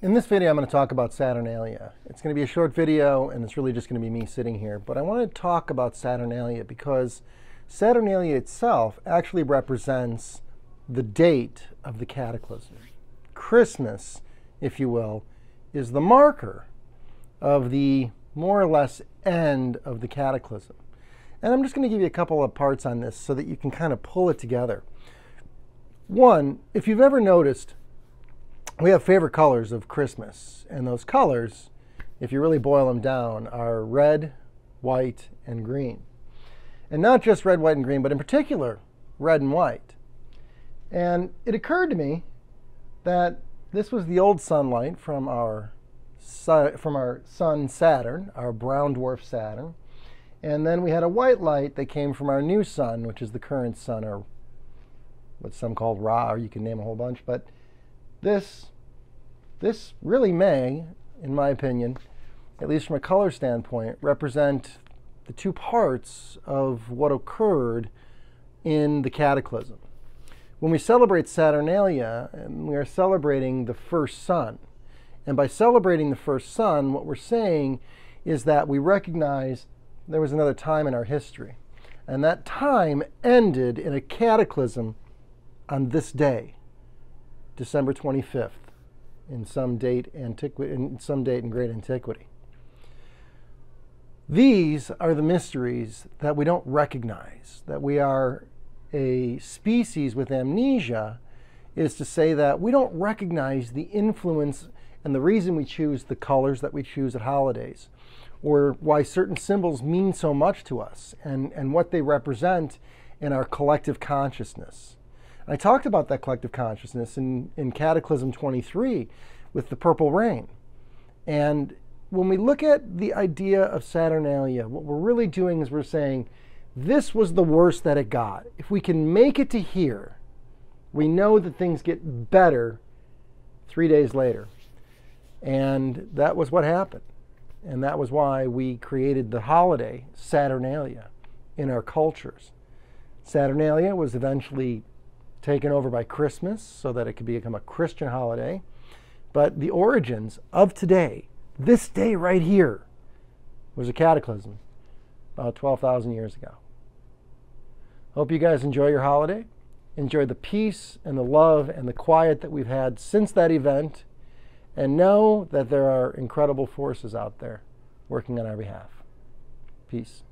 In this video, I'm going to talk about Saturnalia. It's going to be a short video, and it's really just going to be me sitting here. But I want to talk about Saturnalia because Saturnalia itself actually represents the date of the Cataclysm. Christmas, if you will, is the marker of the more or less end of the Cataclysm. And I'm just going to give you a couple of parts on this so that you can kind of pull it together. One, if you've ever noticed, we have favorite colors of Christmas, and those colors, if you really boil them down, are red, white, and green. And not just red, white, and green, but in particular, red and white. And it occurred to me that this was the old sunlight from our sun Saturn, our brown dwarf Saturn. And then we had a white light that came from our new sun, which is the current sun, or what some call Ra, or you can name a whole bunch. But this really may, in my opinion, at least from a color standpoint, represent the two parts of what occurred in the Cataclysm. When we celebrate Saturnalia, we are celebrating the first sun. And by celebrating the first sun, what we're saying is that we recognize there was another time in our history. And that time ended in a cataclysm on this day, December 25th, in some date in great antiquity. These are the mysteries that we don't recognize, that we are a species with amnesia, is to say that we don't recognize the influence and the reason we choose the colors that we choose at holidays, or why certain symbols mean so much to us and what they represent in our collective consciousness. I talked about that collective consciousness in Cataclysm 23 with the purple rain. And when we look at the idea of Saturnalia, what we're really doing is we're saying, this was the worst that it got. If we can make it to here, we know that things get better 3 days later. And that was what happened. And that was why we created the holiday, Saturnalia, in our cultures. Saturnalia was eventually taken over by Christmas so that it could become a Christian holiday. But the origins of today, this day right here, was a cataclysm about 12,000 years ago. Hope you guys enjoy your holiday. Enjoy the peace and the love and the quiet that we've had since that event. And know that there are incredible forces out there working on our behalf. Peace.